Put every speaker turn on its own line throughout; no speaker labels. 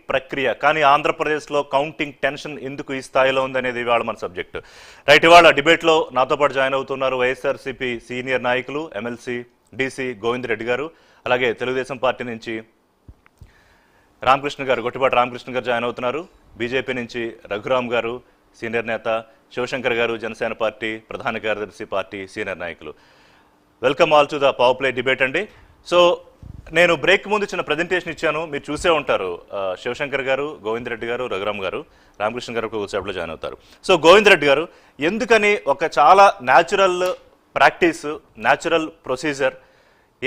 ప్రక్రియ కానీ ఆంధ్రప్రదేశ్లో కౌంటింగ్ టెన్షన్ ఎందుకు ఈ స్థాయిలో ఉందనేది ఇవాళ మన సబ్జెక్టు. రైట్, ఇవాళ డిబేట్లో నాతో పాటు జాయిన్ అవుతున్నారు వైఎస్ఆర్సీపీ సీనియర్ నాయకులు ఎమ్మెల్సీ డీసీ గోవింద్ రెడ్డి గారు, అలాగే తెలుగుదేశం పార్టీ నుంచి రామకృష్ణ గారు, గొట్టిపాటి రామకృష్ణ గారు జాయిన్ అవుతున్నారు. బీజేపీ నుంచి రఘురామ్ గారు సీనియర్ నేత, శివశంకర్ గారు జనసేన పార్టీ ప్రధాన కార్యదర్శి, పార్టీ సీనియర్ నాయకులు. Welcome all to the power play debate అండి. సో నేను బ్రేక్ ముందు చిన్న ప్రజెంటేషన్ ఇచ్చాను, మీరు చూసే ఉంటారు. శివశంకర్ గారు, గోవింద్ రెడ్డి గారు, రఘురామ్ గారు, రామకృష్ణ గారు కొద్దిసేపట్లో జాయిన్ అవుతారు. సో గోవింద్ రెడ్డి గారు, ఎందుకని ఒక చాలా న్యాచురల్ ప్రాక్టీస్, న్యాచురల్ ప్రొసీజర్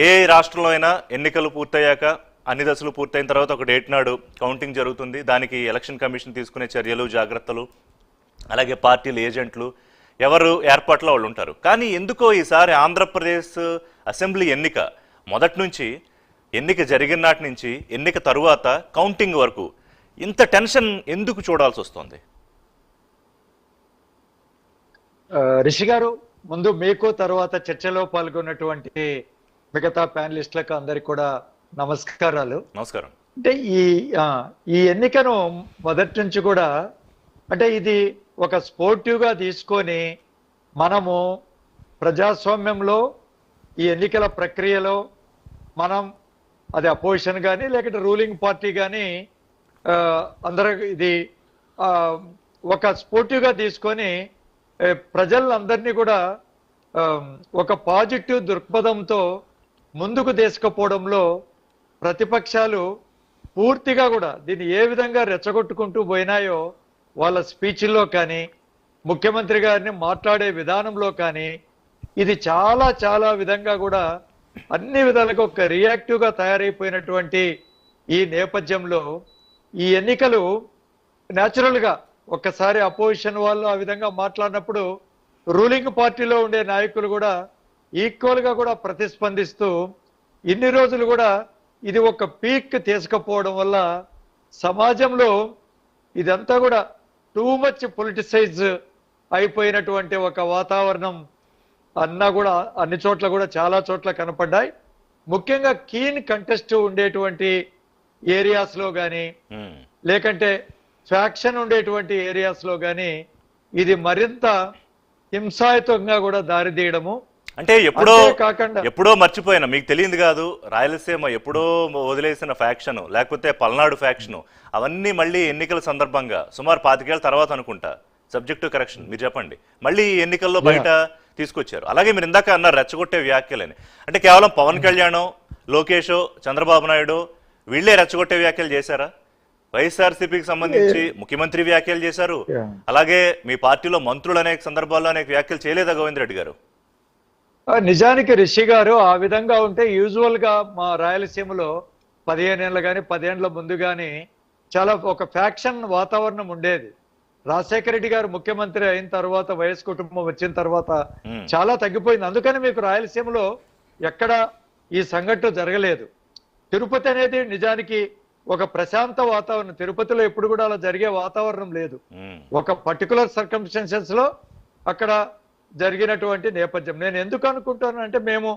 ఏ రాష్ట్రంలో అయినా ఎన్నికలు పూర్తయ్యాక అన్ని దశలు పూర్తయిన తర్వాత ఒక డేట్ నాడు కౌంటింగ్ జరుగుతుంది. దానికి ఎలక్షన్ కమిషన్ తీసుకునే చర్యలు, జాగ్రత్తలు, అలాగే పార్టీలు, ఏజెంట్లు, ఎవరు ఏర్పాట్లో వాళ్ళు ఉంటారు. కానీ ఎందుకో ఈసారి ఆంధ్రప్రదేశ్ అసెంబ్లీ ఎన్నిక మొదటి నుంచి, ఎన్నిక జరిగిన నాటి నుంచి ఎన్నిక తరువాత కౌంటింగ్ వరకు ఇంత టెన్షన్ ఎందుకు చూడాల్సి వస్తుంది?
రిషి గారు, ముందు మీకు తర్వాత చర్చలో పాల్గొన్నటువంటి మిగతా ప్యానలిస్టులకు అందరికి కూడా నమస్కారాలు.
నమస్కారం.
అంటే ఈ ఎన్నికను మొదటి నుంచి కూడా అంటే ఇది ఒక స్పోర్టివ్గా తీసుకొని మనము ప్రజాస్వామ్యంలో ఈ ఎన్నికల ప్రక్రియలో మనం అది అపోజిషన్ కానీ లేకపోతే రూలింగ్ పార్టీ కానీ అందరూ ఇది ఒక స్పోర్టివ్గా తీసుకొని ప్రజలందరినీ కూడా ఒక పాజిటివ్ దృక్పథంతో ముందుకు తీసుకుపోవడంలో ప్రతిపక్షాలు పూర్తిగా కూడా దీన్ని ఏ విధంగా రెచ్చగొట్టుకుంటూ పోయినాయో వాళ్ళ స్పీచ్ల్లో కానీ ముఖ్యమంత్రి గారిని మాట్లాడే విధానంలో కానీ ఇది చాలా చాలా విధంగా కూడా అన్ని విధాలుగా ఒక రియాక్టివ్గా తయారైపోయినటువంటి ఈ నేపథ్యంలో ఈ ఎన్నికలు న్యాచురల్గా ఒక్కసారి అపోజిషన్ వాళ్ళు ఆ విధంగా మాట్లాడినప్పుడు రూలింగ్ పార్టీలో ఉండే నాయకులు కూడా ఈక్వల్గా కూడా ప్రతిస్పందిస్తూ ఇన్ని రోజులు కూడా ఇది ఒక పీక్ తీసుకుపోవడం వల్ల సమాజంలో ఇదంతా కూడా టూ మచ్ పొలిటిసైజ్ అయిపోయినటువంటి ఒక వాతావరణం అన్ని చోట్ల కూడా చాలా చోట్ల కనపడ్డాయి. ముఖ్యంగా కీన్ కంటెస్ట్ ఉండేటువంటి ఏరియాస్లో కానీ లేకంటే ఫ్యాక్షన్ ఉండేటువంటి ఏరియాస్లో కానీ ఇది మరింత హింసాయుతంగా కూడా దారితీయడము.
అంటే ఎప్పుడో మర్చిపోయినా, మీకు తెలియదు కాదు, రాయలసీమ ఎప్పుడో వదిలేసిన ఫ్యాక్షన్, లేకపోతే పల్నాడు ఫ్యాక్షన్, అవన్నీ మళ్ళీ ఎన్నికల సందర్భంగా సుమారు 25 ఏళ్ళ తర్వాత అనుకుంటా, సబ్జెక్టు కరెక్షన్ మీరు చెప్పండి, మళ్ళీ ఎన్నికల్లో బయట తీసుకొచ్చారు. అలాగే మీరు ఇందాక అన్నారు రెచ్చగొట్టే వ్యాఖ్యలని, అంటే కేవలం పవన్ కళ్యాణ్, లోకేష్, చంద్రబాబు నాయుడు వీళ్ళే రెచ్చగొట్టే వ్యాఖ్యలు చేశారా? వైఎస్ఆర్సీపీకి సంబంధించి ముఖ్యమంత్రి వ్యాఖ్యలు చేశారు, అలాగే మీ పార్టీలో మంత్రులు అనేక సందర్భాల్లో అనేక వ్యాఖ్యలు చేయలేదా గోవింద్ రెడ్డి గారు?
నిజానికి రిషి గారు ఆ విధంగా ఉంటే యూజువల్ గా మా రాయలసీమలో 15 ఏళ్ళు కానీ 10 ఏళ్ల ముందు కానీ చాలా ఒక ఫ్యాక్షన్ వాతావరణం ఉండేది. రాజశేఖర రెడ్డి గారు ముఖ్యమంత్రి అయిన తర్వాత, వైఎస్ కుటుంబం వచ్చిన తర్వాత చాలా తగ్గిపోయింది. అందుకని మీకు రాయలసీమలో ఎక్కడ ఈ సంఘటన జరగలేదు. తిరుపతి అనేది నిజానికి ఒక ప్రశాంత వాతావరణం, తిరుపతిలో ఎప్పుడు కూడా అలా జరిగే వాతావరణం లేదు. ఒక పర్టికులర్ సర్కమ్స్టాన్సెస్ లో అక్కడ జరిగినటువంటి నేపథ్యం. నేను ఎందుకు అనుకుంటానంటే మేము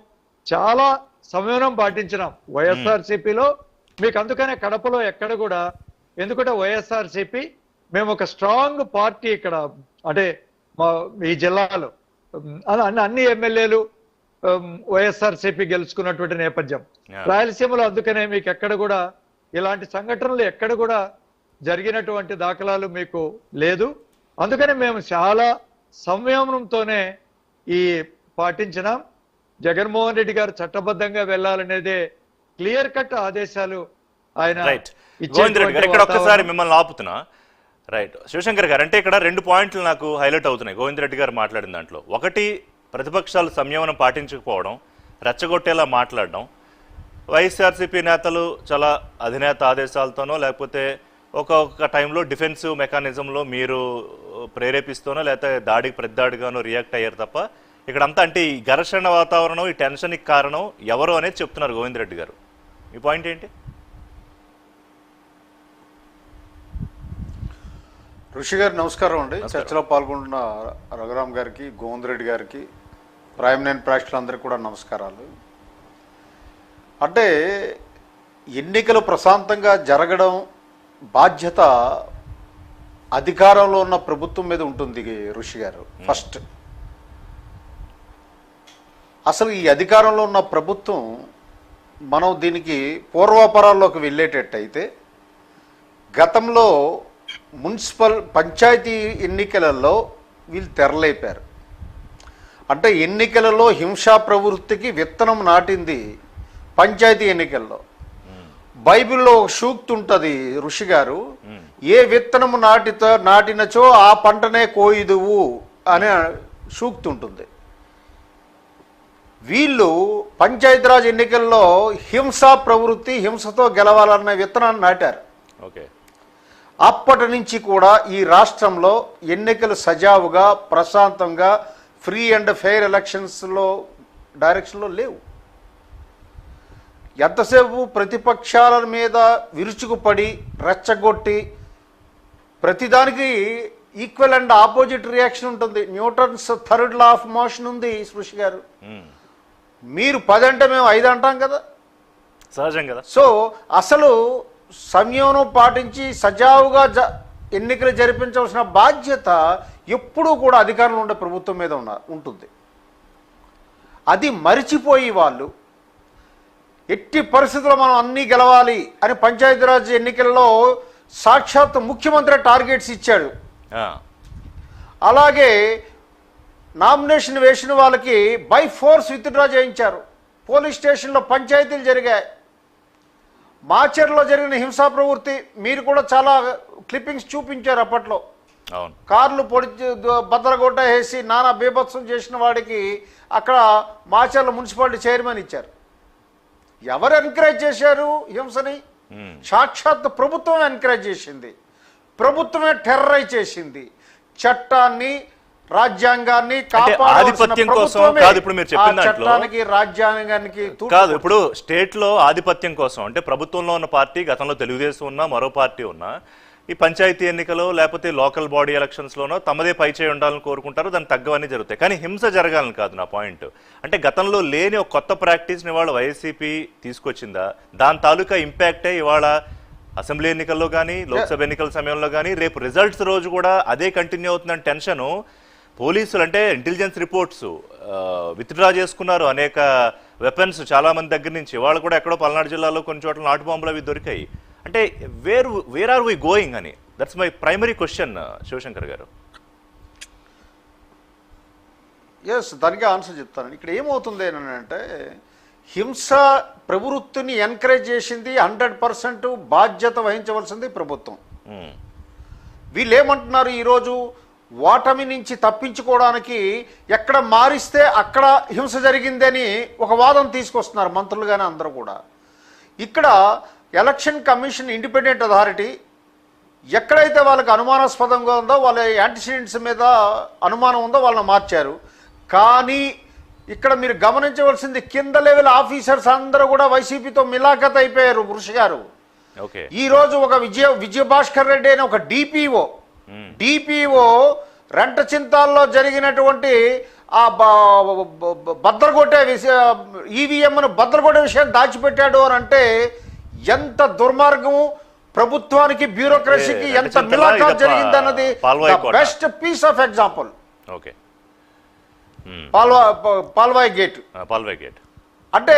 చాలా సంయమనం పాటించినాం వైఎస్ఆర్సీపీలో. మీకు అందుకనే కడపలో ఎక్కడ కూడా, ఎందుకంటే వైఎస్ఆర్సీపీ మేము ఒక స్ట్రాంగ్ పార్టీ ఇక్కడ, అంటే ఈ జిల్లాలో అన్ని ఎమ్మెల్యేలు వైఎస్ఆర్సీపీ గెలుచుకున్నటువంటి నేపథ్యం. రాయలసీమలో అందుకనే మీకు ఎక్కడ కూడా ఇలాంటి సంఘటనలు ఎక్కడ కూడా జరిగినటువంటి దాఖలాలు మీకు లేదు. అందుకనే మేము చాలా సంయమనంతోనే ఈ పాటించినాం. జగన్మోహన్ రెడ్డి గారు చట్టబద్ధంగా వెళ్లాలనేదే క్లియర్ కట్ ఆదేశాలు ఆయన.
ఇక్కడ ఒక్కసారి మిమ్మల్ని ఆపుతున్నా. రైట్, శివశంకర్ గారు, అంటే ఇక్కడ 2 పాయింట్లు నాకు హైలైట్ అవుతున్నాయి గోవింద్ రెడ్డి గారు మాట్లాడిన దాంట్లో. ఒకటి, ప్రతిపక్షాలు సంయమనం పాటించకపోవడం, రెచ్చగొట్టేలా మాట్లాడడం, వైఎస్ఆర్సీపీ నేతలు చాలా అధినేత ఆదేశాలతోనో లేకపోతే ఒక్కొక్క టైంలో డిఫెన్సివ్ మెకానిజంలో మీరు ప్రేరేపిస్తూనో లేకపోతే దాడికి ప్రతిదాడిగానో రియాక్ట్ అయ్యారు తప్ప ఇక్కడంతా అంటే ఈ ఘర్షణ వాతావరణం, ఈ టెన్షన్కి కారణం ఎవరు అనేది చెప్తున్నారు గోవింద్ రెడ్డి గారు. మీ పాయింట్ ఏంటి?
ఋషి గారు నమస్కారం అండి. చర్చలో పాల్గొంటున్న రఘురామ్ గారికి, గోవింద్ రెడ్డి గారికి, ప్రైమ్ నైన్ ప్రేక్షకులందరికీ కూడా నమస్కారాలు. అంటే ఎన్నికలు ప్రశాంతంగా జరగడం బాధ్యత అధికారంలో ఉన్న ప్రభుత్వం మీద ఉంటుంది ఋషి గారు. ఫస్ట్ అసలు ఈ అధికారంలో ఉన్న ప్రభుత్వం మనం దీనికి పూర్వాపరాల్లోకి వెళ్ళేటట్టయితే గతంలో పంచాయతీ ఎన్నికలలో వీళ్ళు తెరలేపారు. అంటే ఎన్నికలలో హింసా ప్రవృత్తికి విత్తనం నాటింది పంచాయతీ ఎన్నికల్లో. బైబిల్లో ఒక సూక్తి ఉంటుంది ఋషి గారు, ఏ విత్తనము నాటినచో ఆ పంటనే కోయిదువు అనే సూక్తి ఉంటుంది. వీళ్ళు పంచాయతీరాజ్ ఎన్నికల్లో హింసా ప్రవృత్తి, హింసతో గెలవాలన్న విత్తనాన్ని నాటారు.
ఓకే.
అప్పటి నుంచి కూడా ఈ రాష్ట్రంలో ఎన్నికలు సజావుగా ప్రశాంతంగా ఫ్రీ అండ్ ఫెయిర్ ఎలక్షన్స్లో డైరెక్షన్లో లేవు. ఎంతసేపు ప్రతిపక్షాల మీద విరుచుకుపడి రెచ్చగొట్టి ప్రతిదానికి ఈక్వల్ అండ్ ఆపోజిట్ రియాక్షన్ ఉంటుంది. Newton's third law of motion ఉంది సృష్టి గారు. మీరు 10 అంటే మేము 5 అంటాం కదా,
సహజం కదా.
సో అసలు సంయమనం పాటించి సజావుగా ఎన్నికలు జరిపించవలసిన బాధ్యత ఎప్పుడూ కూడా అధికారంలో ఉండే ప్రభుత్వం మీద ఉంటుంది. అది మరిచిపోయి వాళ్ళు ఎట్టి పరిస్థితుల్లో మనం అన్నీ గెలవాలి అని పంచాయతీరాజ్ ఎన్నికల్లో సాక్షాత్ ముఖ్యమంత్రి టార్గెట్స్ ఇచ్చాడు. అలాగే నామినేషన్ వేసిన వాళ్ళకి బై ఫోర్స్ విత్డ్రా చేయించారు. పోలీస్ స్టేషన్లో పంచాయతీలు జరిగాయి. మాచర్లో జరిగిన హింసా ప్రవృత్తి మీరు కూడా చాలా క్లిప్పింగ్స్ చూపించారు అప్పట్లో. కార్లు బద్దలగొట్ట వేసి నానా బీభత్సం చేసిన వాడికి అక్కడ మాచర్ల మున్సిపాలిటీ చైర్మన్ ఇచ్చారు. ఎవరు ఎంకరేజ్ చేశారు హింసని? సాక్షాత్ ప్రభుత్వం ఎంకరేజ్ చేసింది. ప్రభుత్వమే టెర్రరైజ్ చేసింది. చట్టాన్ని, రాజ్యాంగాన్ని
ఆధిపత్యం కోసం కాదు. ఇప్పుడు మీరు చెప్పిన
చట్టానికి, రాజ్యాంగానికి
కాదు. ఇప్పుడు స్టేట్ లో ఆధిపత్యం కోసం అంటే ప్రభుత్వంలో ఉన్న పార్టీ, గతంలో తెలుగుదేశం ఉన్నా మరో పార్టీ ఉన్నా, ఈ పంచాయతీ ఎన్నికలో లేకపోతే లోకల్ బాడీ ఎలక్షన్స్ లోనో తమదే పై చేయి ఉండాలని కోరుకుంటారు. దాన్ని తగ్గవన్నీ జరుగుతాయి. కానీ హింస జరగాలని కాదు నా పాయింట్. అంటే గతంలో లేని ఒక కొత్త ప్రాక్టీస్ని ఇవాళ వైసీపీ తీసుకొచ్చిందా? దాని తాలూకా ఇంపాక్టే ఇవాళ అసెంబ్లీ ఎన్నికల్లో కానీ, లోక్సభ ఎన్నికల సమయంలో కానీ, రేపు రిజల్ట్స్ రోజు కూడా అదే కంటిన్యూ అవుతుందని టెన్షను. పోలీసులు అంటే ఇంటెలిజెన్స్ రిపోర్ట్స్ విత్డ్రా చేసుకున్నారు అనేక వెపన్స్ చాలా మంది దగ్గర నుంచి. వాళ్ళు కూడా ఎక్కడో పల్నాడు జిల్లాలో కొన్ని చోట్ల నాటు బాంబులు అవి దొరికాయి. అంటే వేర్ ఆర్ వి గోయింగ్ అని, that's my primary question Shivshankar గారు.
ఎస్, దానికి ఆన్సర్ చెప్తాను. ఇక్కడ ఏమవుతుంది అంటే హింస ప్రవృత్తిని ఎంకరేజ్ చేసింది 100% బాధ్యత వహించవలసింది ప్రభుత్వం. వీళ్ళు ఏమంటున్నారు ఈరోజు? ఓటమి నుంచి తప్పించుకోవడానికి ఎక్కడ మారిస్తే అక్కడ హింస జరిగిందని ఒక వాదన తీసుకొస్తున్నారు మంత్రులు కానీ అందరూ కూడా. ఇక్కడ ఎలక్షన్ కమిషన్ ఇండిపెండెంట్ అథారిటీ ఎక్కడైతే వాళ్ళకి అనుమానాస్పదంగా ఉందో, వాళ్ళ యాంటిసిడెంట్స్ మీద అనుమానం ఉందో వాళ్ళని మార్చారు. కానీ ఇక్కడ మీరు గమనించవలసింది కింద లెవెల్ ఆఫీసర్స్ అందరూ కూడా వైసీపీతో మిలాఖత్ అయిపోయారు వృషి గారు. ఈరోజు ఒక విజయభాస్కర్ రెడ్డి అని ఒక డిపిఓ రెంటచింతాల్లో జరిగినటువంటి ఆ బద్దలుగొట్టే ఈవీఎంను బద్దలుగొట్టే విషయాన్ని దాచిపెట్టాడు అని అంటే ఎంత దుర్మార్గము, ప్రభుత్వానికి బ్యూరోక్రసీకి ఎంత మిలాఖత్ జరిగిందన్నది best piece of example. Palvai gate అంటే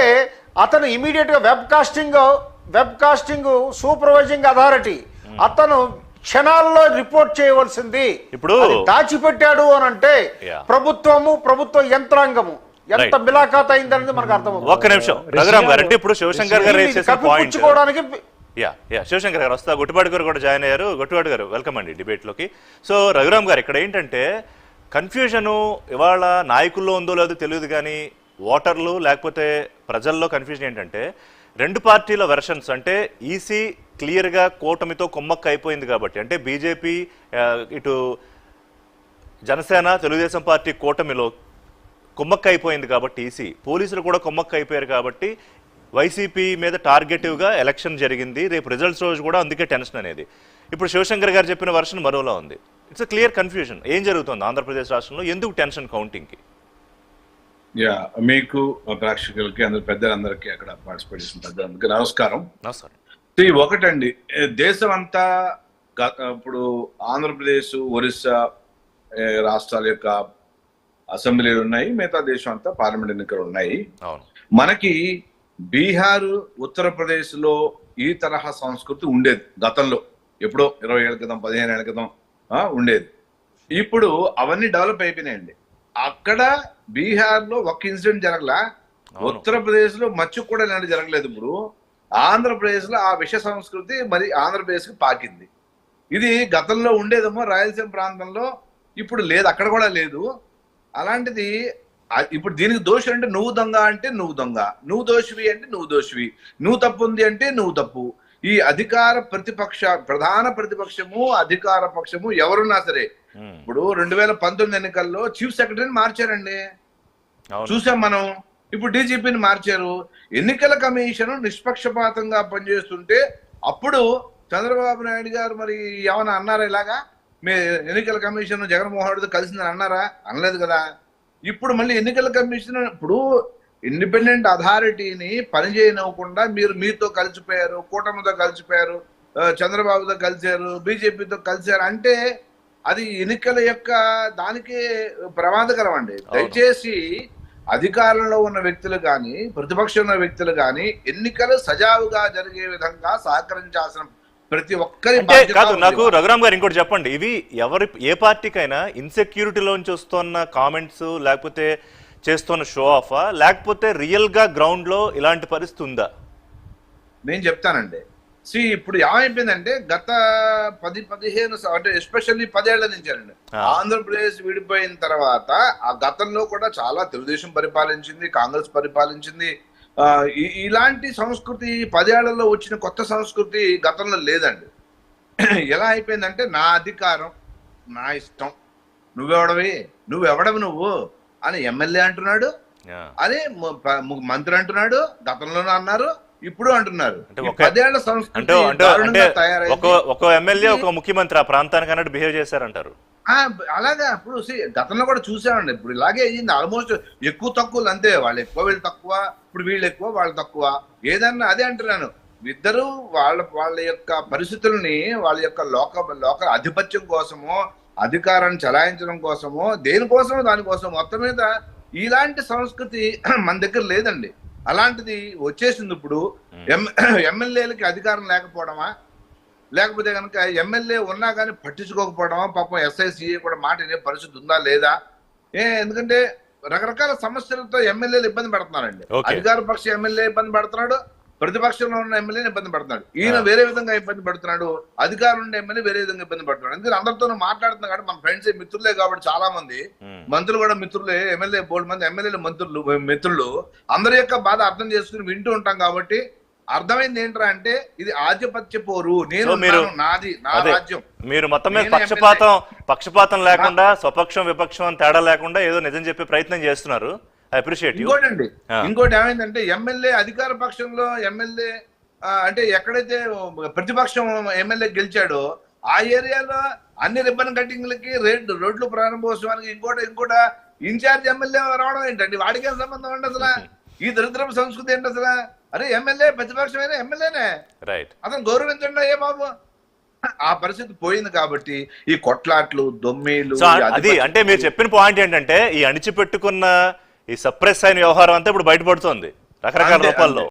అతను ఇమీడియట్ గా వెబ్ కాస్టింగ్ సూపర్వైజింగ్ అథారిటీ అతను క్షణాల్లో రిపోర్ట్ చేయవలసింది.
ఇప్పుడు
దాచిపెట్టాడు అని అంటే ప్రభుత్వ యంత్రాంగము ఎంత మిలాఖాత్ అయిందనేది మనకు అర్థమవుతుంది.
ఒక్క నిమిషం రఘురామ్ గారు, అంటే ఇప్పుడు శివశంకర్ గారు రేస్ చేసిన పాయింట్ శివశంకర్ గారు వస్తా, గొట్టిపాటి గారు కూడా జాయిన్ అయ్యారు. గొట్టిపాటి గారు వెల్కమ్ అండి డిబేట్ లోకి. సో రఘురామ్ గారు, ఇక్కడ ఏంటంటే కన్ఫ్యూజను ఇవాళ నాయకుల్లో ఉందో లేదో తెలియదు కానీ ఓటర్లు లేకపోతే ప్రజల్లో కన్ఫ్యూజన్ ఏంటంటే రెండు పార్టీల వెర్షన్స్. అంటే ఈసీ క్లియర్గా కూటమితో కొమ్మక్క అయిపోయింది కాబట్టి, అంటే బీజేపీ ఇటు జనసేన తెలుగుదేశం పార్టీ కూటమిలో కొమ్మక్క అయిపోయింది కాబట్టి ఈసీ, పోలీసులు కూడా కొమ్మక్క అయిపోయారు కాబట్టి వైసీపీ మీద టార్గెటివ్గా ఎలక్షన్ జరిగింది. రేపు రిజల్ట్స్ రోజు కూడా అందుకే టెన్షన్ అనేది. ఇప్పుడు శివశంకర్ గారు చెప్పిన వర్షన్ మరోలా ఉంది. It's a clear confusion. ఏం జరుగుతుంది ఆంధ్రప్రదేశ్ రాష్ట్రంలో? ఎందుకు టెన్షన్ కౌంటింగ్కి?
మీకు ప్రేక్షకులకి అందరు పెద్దలందరికీ అక్కడ పార్టిసిపేట్ చేసిన పెద్దలందరికీ నమస్కారం. ఒకటండి, దేశం అంతా ఇప్పుడు ఆంధ్రప్రదేశ్, ఒరిస్సా రాష్ట్రాల యొక్క అసెంబ్లీలు ఉన్నాయి, మిగతా దేశం అంతా పార్లమెంట్ ఎన్నికలు ఉన్నాయి.
అవును.
మనకి బీహార్, ఉత్తరప్రదేశ్ లో ఈ తరహా సంస్కృతి ఉండేది గతంలో, ఎప్పుడో 20 ఏళ్ల క్రితం, 15 ఏళ్ల క్రితం ఉండేది. ఇప్పుడు అవన్నీ డెవలప్ అయిపోయినాయండి. అక్కడ బీహార్ లో ఒక ఇన్సిడెంట్ జరగలా, ఉత్తరప్రదేశ్ లో మచ్చు కూడా ఇలాంటి జరగలేదు. ఇప్పుడు ఆంధ్రప్రదేశ్ లో ఆ విష సంస్కృతి మరి ఆంధ్రప్రదేశ్ కి పాకింది. ఇది గతంలో ఉండేదేమో రాయలసీమ ప్రాంతంలో, ఇప్పుడు లేదు, అక్కడ కూడా లేదు. అలాంటిది ఇప్పుడు దీనికి దోషం అంటే నువ్వు దొంగ అంటే నువ్వు దొంగ, నువ్వు దోషివి అంటే నువ్వు దోషివి, నువ్వు తప్పు ఉంది అంటే నువ్వు తప్పు. ఈ అధికార ప్రతిపక్ష, ప్రధాన ప్రతిపక్షము, అధికార పక్షము ఎవరున్నా సరే, ఇప్పుడు 2019 ఎన్నికల్లో చీఫ్ సెక్రటరీని మార్చారండి, చూసాం మనం. ఇప్పుడు డీజీపీని మార్చారు. ఎన్నికల కమిషన్ నిష్పక్షపాతంగా పనిచేస్తుంటే అప్పుడు చంద్రబాబు నాయుడు గారు మరి ఏమన్నా అన్నారా? ఇలాగా మీ ఎన్నికల కమిషన్ జగన్మోహన్ రెడ్డితో కలిసిందని అన్నారా? అనలేదు కదా. ఇప్పుడు మళ్ళీ ఎన్నికల కమిషన్ ఇప్పుడు ఇండిపెండెంట్ అథారిటీని పనిచేయనివ్వకుండా మీతో కలిసిపోయారు, కూటమితో కలిసిపోయారు, చంద్రబాబుతో కలిశారు, బీజేపీతో కలిశారు అంటే అది ఎన్నికల యొక్క దానికి ప్రమాదకరం అండి. దయచేసి అధికారంలో ఉన్న వ్యక్తులు కానీ, ప్రతిపక్షంలో ఉన్న వ్యక్తులు కానీ ఎన్నికలు సజావుగా జరిగే విధంగా సహకరించాల్సిన ప్రతి ఒక్కరి
కాదు. నాకు రఘురామ్ గారు ఇంకోటి చెప్పండి, ఇవి ఏ పార్టీకైనా ఇన్సెక్యూరిటీలోంచి వస్తున్న కామెంట్స్, లేకపోతే చేస్తున్న షో ఆఫా, లేకపోతే రియల్ గా గ్రౌండ్ లో ఇలాంటి పరిస్థితి ఉందా?
నేను చెప్తానండి. ఇప్పుడు ఏమైపోయిందంటే గత 10-15 అంటే ఎస్పెషల్లీ 10 ఏళ్ల నుంచి అండి, ఆంధ్రప్రదేశ్ విడిపోయిన తర్వాత ఆ గతంలో కూడా చాలా తెలుగుదేశం పరిపాలించింది, కాంగ్రెస్ పరిపాలించింది. ఇలాంటి సంస్కృతి 10 ఏళ్లలో వచ్చిన కొత్త సంస్కృతి గతంలో లేదండి. ఎలా అయిపోయిందంటే నా అధికారం, నా ఇష్టం, నువ్వెవడవి నువ్వు అని ఎమ్మెల్యే అంటున్నాడు, అదే మంత్రి అంటున్నాడు, గతంలోనే అన్నారు, ఇప్పుడు అంటున్నారు. 10 ఏళ్ల సంస్కృతి
ఒక ఎమ్మెల్యే ఒక ముఖ్యమంత్రి ఆ ప్రాంతానికి అన్నట్టు బిహేవ్ చేశారంటారు.
అలాగా ఇప్పుడు గతంలో కూడా చూసామండి. ఇప్పుడు ఇలాగే అయ్యింది. ఆల్మోస్ట్ ఎక్కువ తక్కువలు అంతే, వాళ్ళు ఎక్కువ వీళ్ళు తక్కువ, ఇప్పుడు వీళ్ళు ఎక్కువ వాళ్ళు తక్కువ. ఏదన్నా అదే అంటున్నాను, ఇద్దరు వాళ్ళ యొక్క పరిస్థితుల్ని, వాళ్ళ యొక్క లోక ఆధిపత్యం కోసమో, అధికారాన్ని చలాయించడం కోసమో, దేనికోసమో దానికోసం, మొత్తం మీద ఇలాంటి సంస్కృతి మన దగ్గర లేదండి. అలాంటిది వచ్చేసింది. ఇప్పుడు ఎమ్మెల్యేలకి అధికారం లేకపోవడమా, లేకపోతే కనుక ఎమ్మెల్యే ఉన్నా కానీ పట్టించుకోకపోవడమా, పాపం ఎస్ఐ కూడా మాట వినే పరిస్థితి ఉందా లేదా? ఎందుకంటే రకరకాల సమస్యలతో ఎమ్మెల్యేలు ఇబ్బంది పెడుతున్నారండి. అధికార పక్ష ఎమ్మెల్యే ఇబ్బంది పెడుతున్నాడు, ప్రతిపక్షంలో ఉన్న ఎమ్మెల్యేని ఇబ్బంది పెడుతున్నాడు. ఈయన వేరే విధంగా ఇబ్బంది పెడుతున్నాడు, అధికారం ఉండే ఎమ్మెల్యే వేరే విధంగా ఇబ్బంది పెడుతున్నాడు. ఎందుకంటే అందరితో మాట్లాడుతున్నా కాబట్టి మన ఫ్రెండ్స్ మిత్రులే కాబట్టి చాలా మంది, మంత్రులు కూడా మిత్రులే, ఎమ్మెల్యే బోల్డ్ మంది ఎమ్మెల్యేలు మిత్రులు, అందరి యొక్క బాధ అర్థం చేసుకుని వింటూ ఉంటాం. కాబట్టి అర్థమైంది ఏంట్రా అంటే ఇది ఆధిపత్య పోరు, నేను నాది, నా రాజ్యం.
మీరు మొత్తం మీద పక్షపాతం లేకుండా, స్వపక్షం విపక్షం తేడా లేకుండా ఏదో నిజం చెప్పే ప్రయత్నం చేస్తున్నారు.
ఇంకోటి ఏమైందంటే ఎమ్మెల్యే అధికార పక్షంలో ఎమ్మెల్యే అంటే ఎక్కడైతే ప్రతిపక్షం ఎమ్మెల్యే గెలిచాడో ఆ ఏరియాలో అన్ని రిబ్బన్ కటింగ్లకి, రోడ్లు ప్రారంభోత్సవానికి ఇంకోట ఇన్ఛార్జ్ ఎమ్మెల్యే రావడం ఏంటండి? వాడికి సంబంధం అండి అసలు? ఈ దరిద్రపు సంస్కృతి ఏంటి అసలు? అరే ఎమ్మెల్యే ప్రతిపక్షమైన ఎమ్మెల్యేనే, అతను గౌరవించండి ఏ బాబు. ఆ పరిస్థితి పోయింది. కాబట్టి ఈ కొట్లాట్లు, దొమ్మీలు,
అది అంటే మీరు చెప్పిన పాయింట్ ఏంటంటే ఈ అణిచిపెట్టుకున్న ఈ సప్రెస్ అయిన వ్యవహారం అంతా ఇప్పుడు బయటపడుతోంది రకరకాల రూపాల్లో.